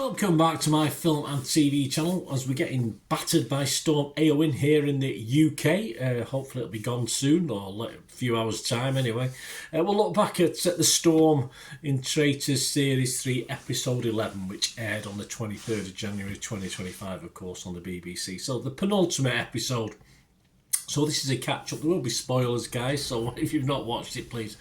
Welcome back to my film and TV channel as we're getting battered by Storm Eowyn here in the UK. Hopefully it'll be gone soon, or a few hours time anyway. We'll look back at the storm in Traitors Series 3 Episode 11, which aired on the 23rd of January 2025, of course, on the BBC. So the penultimate episode. So this is a catch-up. There will be spoilers, guys, so if you've not watched it, please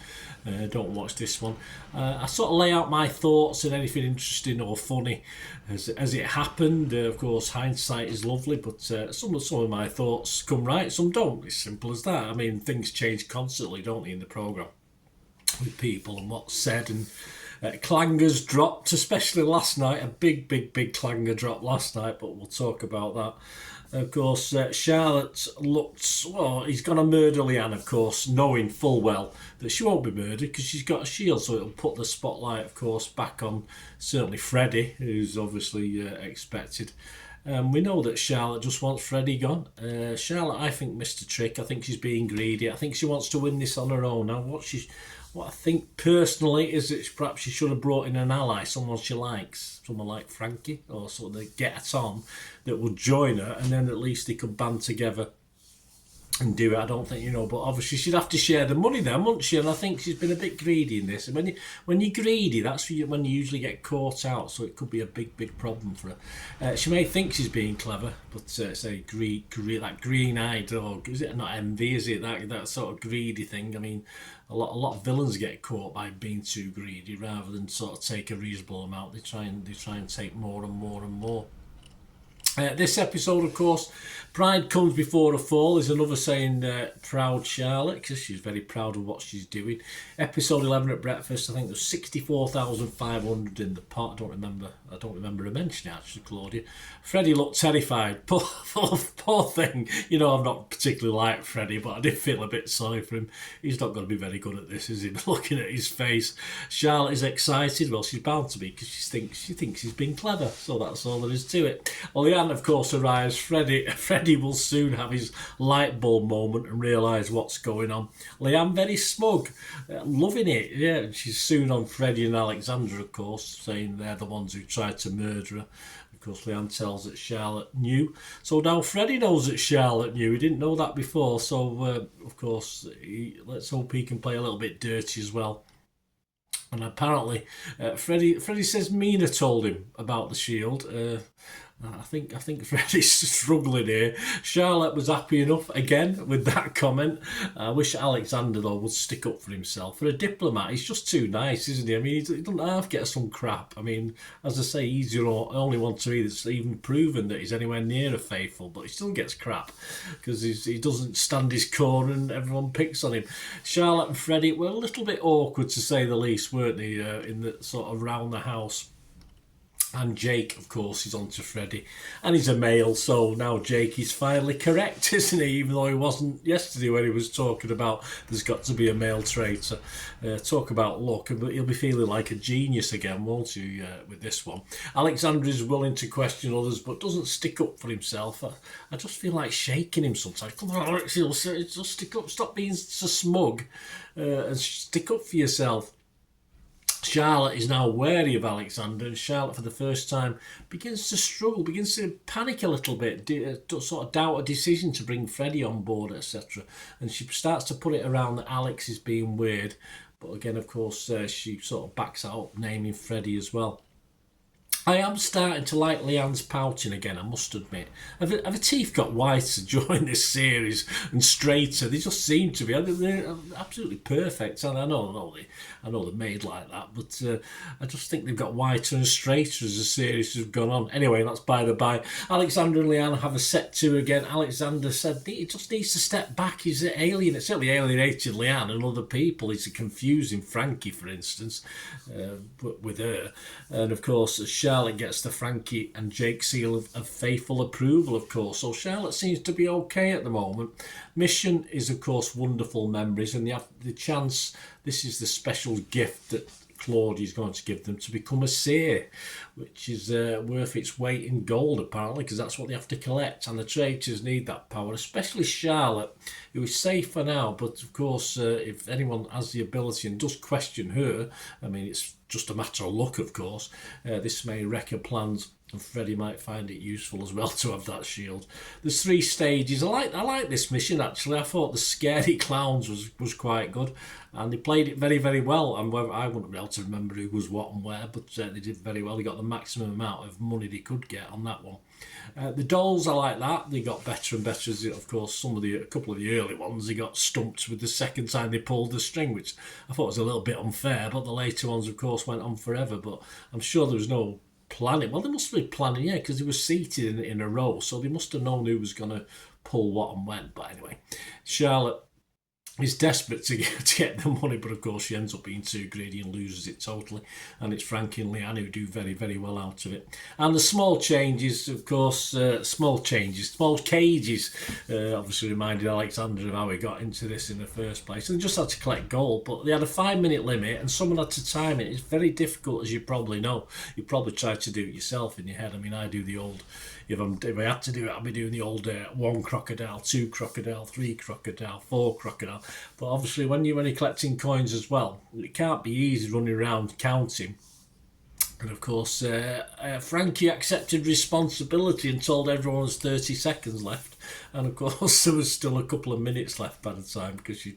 don't watch this one. I sort of lay out my thoughts and anything interesting or funny as it happened. Of course, hindsight is lovely, but some of my thoughts come right, some don't. It's simple as that. I mean, things change constantly, don't they, in the programme with people and what's said, and clangers dropped, especially last night. A big clanger dropped last night, but we'll talk about that. Of course, Charlotte looked, well, he's going to murder Leanne, of course, knowing full well that she won't be murdered because she's got a shield, so it'll put the spotlight, of course, back on certainly Freddie, who's obviously expected. We know that Charlotte just wants Freddie gone. Charlotte, I think, missed a trick. I think she's being greedy. I think she wants to win this on her own. Now, what I think personally is that perhaps she should have brought in an ally, someone she likes, someone like Frankie, or sort of get on that would join her, and then at least they could band together and do it. I don't think, but obviously she'd have to share the money then, wouldn't she? And I think she's been a bit greedy in this. And when you're greedy, that's when you usually get caught out, so it could be a big problem for her. She may think she's being clever, but say that green-eyed dog, is it not envy, is it? That sort of greedy thing. I mean, a lot of villains get caught by being too greedy rather than sort of take a reasonable amount. They try and take more and more and more. This episode, of course, pride comes before a fall is another saying, proud Charlotte, because she's very proud of what she's doing. Episode 11 at breakfast, I think there's 64,500 in the pot. I don't remember her mentioning, actually, Claudia. Freddie looked terrified. Poor thing. I've not particularly liked Freddie, but I did feel a bit sorry for him. He's not going to be very good at this, is he? Looking at his face. Charlotte is excited. Well, she's bound to be, because she thinks he's been clever. So that's all there is to it. Well, Leanne, of course, arrives. Freddie will soon have his light bulb moment and realise what's going on. Leanne very smug, loving it. Yeah, she's soon on Freddie and Alexandra, of course, saying they're the ones who tried to murder her. Of course, Leanne tells that Charlotte knew. So now Freddie knows that Charlotte knew. He didn't know that before. So, of course, let's hope he can play a little bit dirty as well. And apparently, Freddie says Mina told him about the shield. I think Freddie's struggling here. Charlotte was happy enough again with that comment. I wish Alexander though would stick up for himself. For a diplomat, he's just too nice, isn't he? I mean, he doesn't have to get some crap. I mean, as I say, he's the only one to me that's even proven that he's anywhere near a faithful, but he still gets crap because he doesn't stand his corner and everyone picks on him. Charlotte and Freddie were a little bit awkward to say the least, weren't they? In the sort of round the house. And Jake, of course, is on to Freddie. And he's a male, so now Jake is finally correct, isn't he? Even though he wasn't yesterday when he was talking about there's got to be a male traitor. Talk about luck, but he'll be feeling like a genius again, won't he, with this one? Alexander is willing to question others, but doesn't stick up for himself. I just feel like shaking him sometimes. Come on, Alex, just stick up. Stop being so smug and stick up for yourself. Charlotte is now wary of Alexander, and Charlotte, for the first time, begins to struggle, begins to panic a little bit, sort of doubt a decision to bring Freddie on board, etc. And she starts to put it around that Alex is being weird. But again, of course, she sort of backs out, naming Freddie as well. I am starting to like Leanne's pouting again, I must admit. Have her teeth got whiter during this series and straighter? They just seem to be. They're absolutely perfect. And I know they're made like that, but I just think they've got whiter and straighter as the series has gone on. Anyway, that's by the by. Alexander and Leanne have a set to again. Alexander said he just needs to step back. He's an alien. It's certainly alienated Leanne and other people. He's confusing Frankie, for instance, with her. And of course, Charlotte gets the Frankie and Jake seal of faithful approval, of course. So Charlotte seems to be okay at the moment. Mission is, of course, wonderful memories, and the chance. This is the special gift that Claudia's going to give them to become a Seer, which is worth its weight in gold, apparently, because that's what they have to collect. And the Traitors need that power, especially Charlotte, who is safe for now. But, of course, if anyone has the ability and does question her, I mean, it's just a matter of luck, of course. This may wreck her plans, and Freddy might find it useful as well to have that shield. There's 3 stages. I like this mission, actually. I thought the Scary Clowns was quite good, and they played it very, very well. And I wouldn't be able to remember who was what and where, but they did very well. They got the maximum amount of money they could get on that one. The dolls, I like that. They got better and better. Of course, a couple of the early ones, they got stumped with the second time they pulled the string, which I thought was a little bit unfair. But the later ones, of course, went on forever. But I'm sure there was no planning. Well, they must have been planning, yeah, because they were seated in a row, so they must have known who was going to pull what and when. But anyway, Charlotte is desperate to get the money, but of course she ends up being too greedy and loses it totally. And it's Frankie and Leanne who do very, very well out of it. And the small changes, of course, small cages, obviously reminded Alexander of how he got into this in the first place. And just had to collect gold, but they had a 5-minute limit and someone had to time it. It's very difficult, as you probably know. You probably try to do it yourself in your head. I mean, I do the old, if I had to do it, I'd be doing the old 1 crocodile, 2 crocodile, 3 crocodile, 4 crocodile. But obviously when you're collecting coins as well, it can't be easy running around counting. And of course Frankie accepted responsibility and told everyone there's 30 seconds left, and of course there was still a couple of minutes left by the time, because she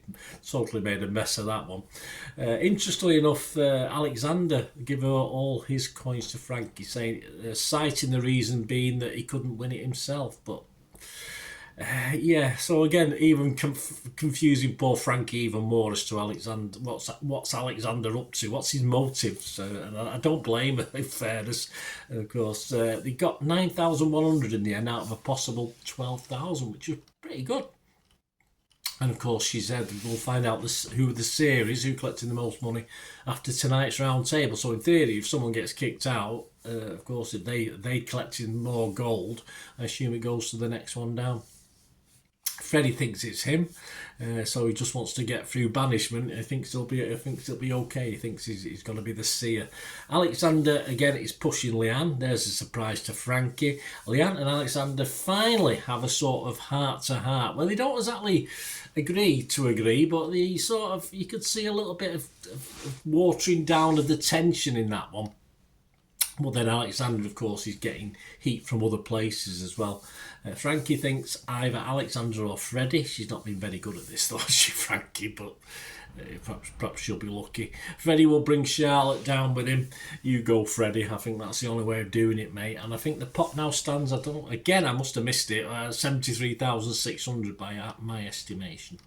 totally made a mess of that one. Interestingly enough, Alexander gave all his coins to Frankie, saying, citing the reason being that he couldn't win it himself. But yeah, so again, even confusing poor Frankie even more as to Alexander. What's Alexander up to? What's his motives? And I don't blame him, in fairness. And of course, they got 9,100 in the end out of a possible 12,000, which is pretty good. And of course, she said we'll find out who the Seer is, who collected the most money after tonight's round table. So in theory, if someone gets kicked out, of course, if they collected more gold, I assume it goes to the next one down. Freddy thinks it's him, so he just wants to get through banishment. He thinks it'll be okay. He thinks he's going to be the Seer. Alexander again is pushing Leanne. There's a surprise to Frankie. Leanne and Alexander finally have a sort of heart-to-heart. Well, they don't exactly agree, but they sort of, you could see a little bit of watering down of the tension in that one. But then Alexander, of course, is getting heat from other places as well. Frankie thinks either Alexander or Freddy. She's not been very good at this, though, has she, Frankie? But perhaps she'll be lucky. Freddy will bring Charlotte down with him. You go, Freddy. I think that's the only way of doing it, mate. And I think the pot now stands, I must have missed it, 73,600 by my estimation.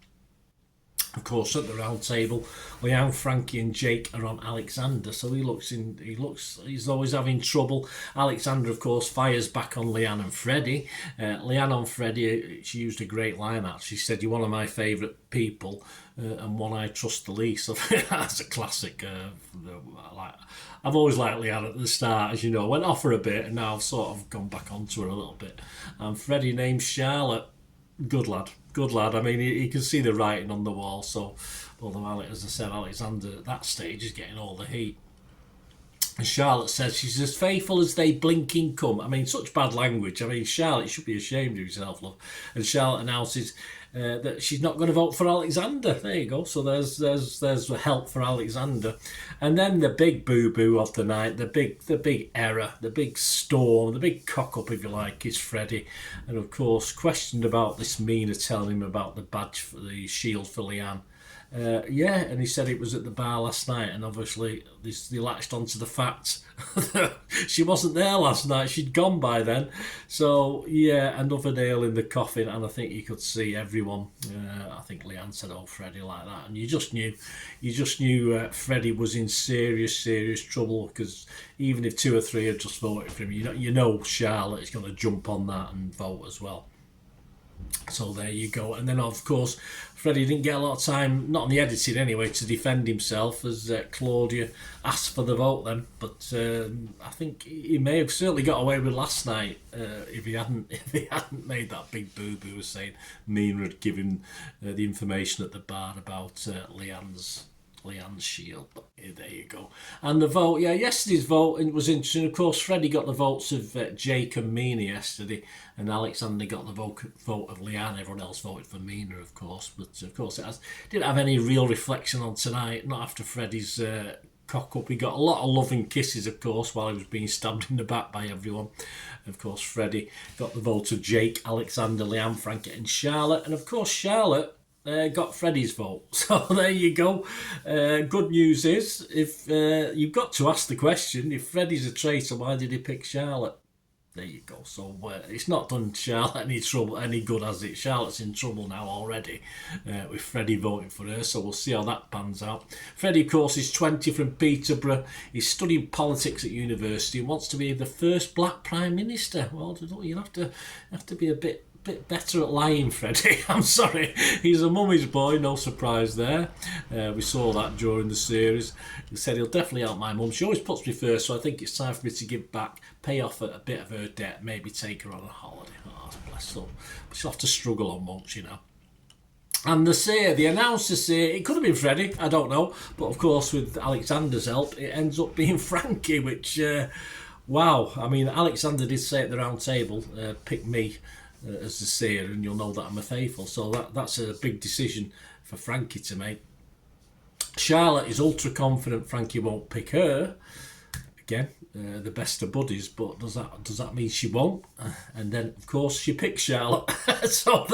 Of course, at the round table, Leanne, Frankie and Jake are on Alexander, so he's always having trouble. Alexander, of course, fires back on Leanne and Freddy. Leanne on Freddy, she used a great line actually. She said, "You're one of my favourite people and one I trust the least." So that's a classic. I've always liked Leanne at the start, as you know. I went off her a bit and now I've sort of gone back onto her a little bit. And Freddy named Charlotte. Good lad. I mean, you can see the writing on the wall. So, although, as I said, Alexander at that stage is getting all the heat. And Charlotte says she's as faithful as they blinking come. I mean, such bad language. I mean, Charlotte should be ashamed of herself, love. And Charlotte announces that she's not going to vote for Alexander. There you go. So there's help for Alexander. And then the big boo-boo of the night, the big error, the big storm, the big cock-up, if you like, is Freddy. And of course, questioned about this Mina telling him about the badge for the shield for Leanne. And he said it was at the bar last night, and obviously they latched onto the fact that she wasn't there last night. She'd gone by then. So yeah, another nail in the coffin, and I think you could see everyone. I think Leanne said, "Oh, Freddy," like that, and you just knew Freddy was in serious trouble, because even if 2 or 3 had just voted for him, you know Charlotte is going to jump on that and vote as well. So there you go. And then, of course, Freddy didn't get a lot of time, not on the editing anyway, to defend himself, as Claudia asked for the vote then. But I think he may have certainly got away with last night if he hadn't made that big boo-boo saying Mina had given the information at the bar about Leanne's Leanne's shield. But yeah, there you go. And the vote, yeah, yesterday's vote was interesting. Of course, Freddie got the votes of Jake and Mina yesterday, and Alexander got the vote of Leanne. Everyone else voted for Mina, of course. But of course, didn't have any real reflection on tonight. Not after Freddie's cock up. He got a lot of loving kisses, of course, while he was being stabbed in the back by everyone. Of course, Freddie got the vote of Jake, Alexander, Leanne, Frankie, and Charlotte. And of course, Charlotte got Freddie's vote. So there you go. Good news is, if you've got to ask the question, if Freddie's a traitor, why did he pick Charlotte? There you go. So it's not done Charlotte any good, has it? Charlotte's in trouble now already with Freddie voting for her, so we'll see how that pans out. Freddie, of course, is 20 from Peterborough. He's studying politics at university and wants to be the first black Prime Minister. Well, you have to be a bit better at lying, Freddie. I'm sorry. He's a mummy's boy, no surprise there. We saw that during the series. He said he'll definitely help my mum. She always puts me first, so I think it's time for me to give back, pay off a bit of her debt, maybe take her on a holiday. Oh, bless her. But she'll have to struggle on once, you know. And the Seer, the announcer Seer, it could have been Freddie, I don't know. But of course, with Alexander's help, it ends up being Frankie, which, wow. I mean, Alexander did say at the round table, pick me as the Seer, and you'll know that I'm a faithful. So that's a big decision for Frankie to make. Charlotte is ultra confident Frankie won't pick her. Again, the best of buddies, but does that mean she won't? And then, of course, she picks Charlotte. So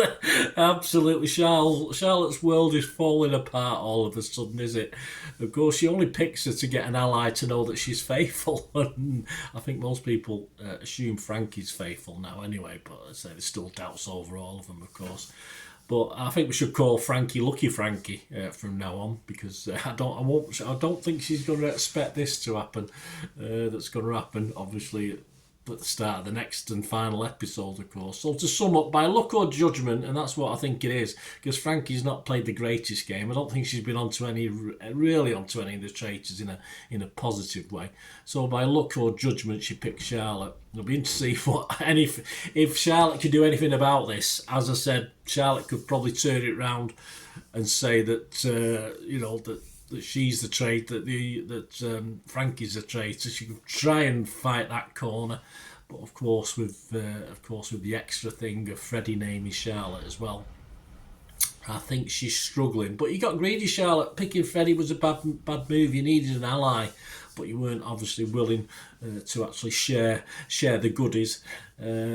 absolutely, Charlotte's world is falling apart all of a sudden, is it? Of course, she only picks her to get an ally to know that she's faithful. And I think most people assume Frankie's faithful now anyway, but I say there's still doubts over all of them, of course. But I think we should call Frankie Lucky Frankie from now on, because I don't think she's going to expect this to happen. That's going to happen, obviously, at the start of the next and final episode, of course. So to sum up, by luck or judgment, and that's what I think it is, because Frankie's not played the greatest game. I don't think she's been onto any of the traitors in a positive way. So by luck or judgment, she picked Charlotte. It'll be interesting to see if Charlotte can do anything about this. As I said, Charlotte could probably turn it round and say that that she's the traitor, that Frankie's the traitor. She could try and fight that corner, but of course with the extra thing of Freddie naming Charlotte as well, I think she's struggling. But you got greedy, Charlotte. Picking Freddie was a bad move. You needed an ally, but you weren't obviously willing to actually share the goodies.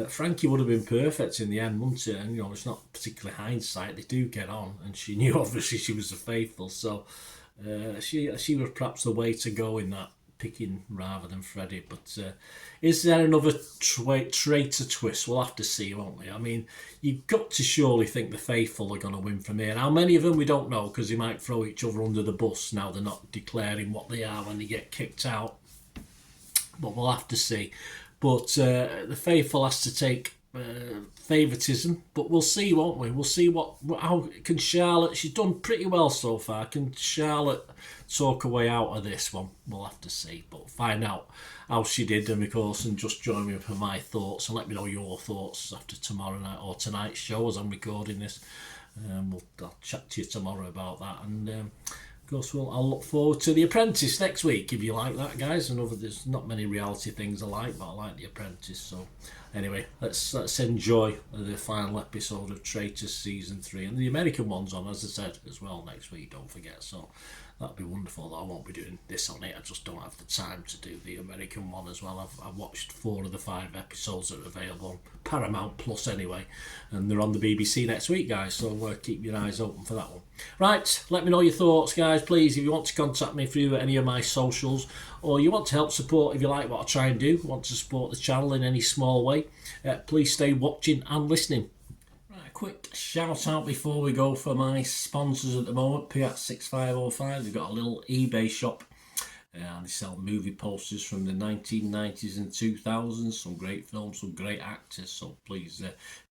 Frankie would have been perfect in the end, wouldn't it? And it's not particularly hindsight. They do get on, and she knew obviously she was the faithful, so she was perhaps the way to go in that, picking rather than Freddie. But is there another traitor twist? We'll have to see, won't we? I mean, you've got to surely think the faithful are going to win from here. How many of them, we don't know, because they might throw each other under the bus now they're not declaring what they are when they get kicked out. But we'll have to see. But the faithful has to take favouritism, but we'll see, won't we? We'll see how can Charlotte. She's done pretty well so far. Can Charlotte talk her way out of this one? We'll have to see, but find out how she did, and of course, and just join me for my thoughts and let me know your thoughts after tomorrow night or tonight's show as I'm recording this. I'll chat to you tomorrow about that, and of course, I'll look forward to The Apprentice next week if you like that, guys. I know that there's not many reality things I like, but I like The Apprentice. So anyway, let's enjoy the final episode of Traitors Season 3, and the American one's on, as I said, as well next week, don't forget. So that'd be wonderful. I won't be doing this on it. I just don't have the time to do the American one as well. I've watched 4 of the 5 episodes that are available on Paramount Plus anyway, and they're on the BBC next week, guys, so keep your eyes open for that one. Right, let me know your thoughts, guys, please. If you want to contact me through any of my socials, or you want to help support, if you like what I try and do, want to support the channel in any small way, please stay watching and listening. Quick shout out before we go for my sponsors at the moment. Piat6505, they've got a little eBay shop and they sell movie posters from the 1990s and 2000s, some great films, some great actors, so please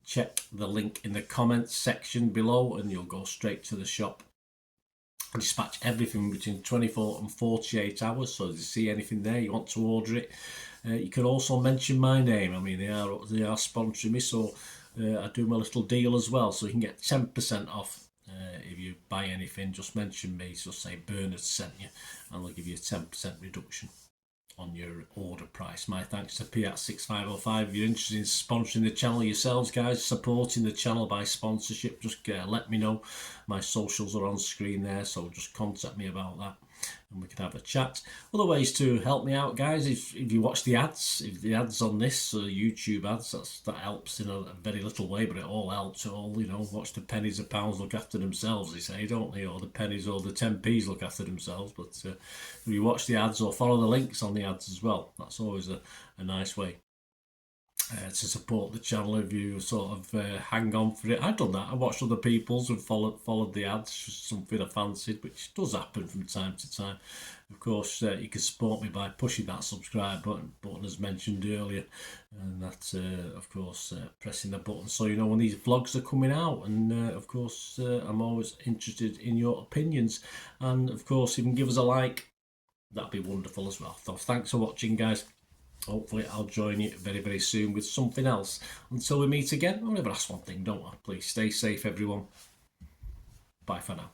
check the link in the comments section below and you'll go straight to the shop. I dispatch everything between 24 and 48 hours, so if you see anything there you want to order it, you can also mention my name. I mean, they are sponsoring me, so I do my little deal as well, so you can get 10% off if you buy anything, just mention me, just say Bernard sent you, and they'll give you a 10% reduction on your order price. My thanks to Piat6505. If you're interested in sponsoring the channel yourselves, guys, supporting the channel by sponsorship, just let me know. My socials are on screen there, so just contact me about that and we can have a chat. Other ways to help me out, guys, if you watch the ads, if the ads on this YouTube ads, that helps in a very little way, but it all helps. It all, watch the pennies and pounds look after themselves, they say, don't they? Or the pennies or the 10p's look after themselves. But if you watch the ads or follow the links on the ads as well, that's always a nice way to support the channel. If you sort of hang on for it, I've done that. I watched other people's and followed the ads, just something I fancied, which does happen from time to time. Of course, you can support me by pushing that subscribe button as mentioned earlier, and that's of course pressing the button so you know when these vlogs are coming out. And of course, I'm always interested in your opinions, and of course, if you can give us a like, that'd be wonderful as well. So thanks for watching, guys. Hopefully I'll join you very, very soon with something else. Until we meet again, I'll never ask one thing, don't I? Please stay safe, everyone. Bye for now.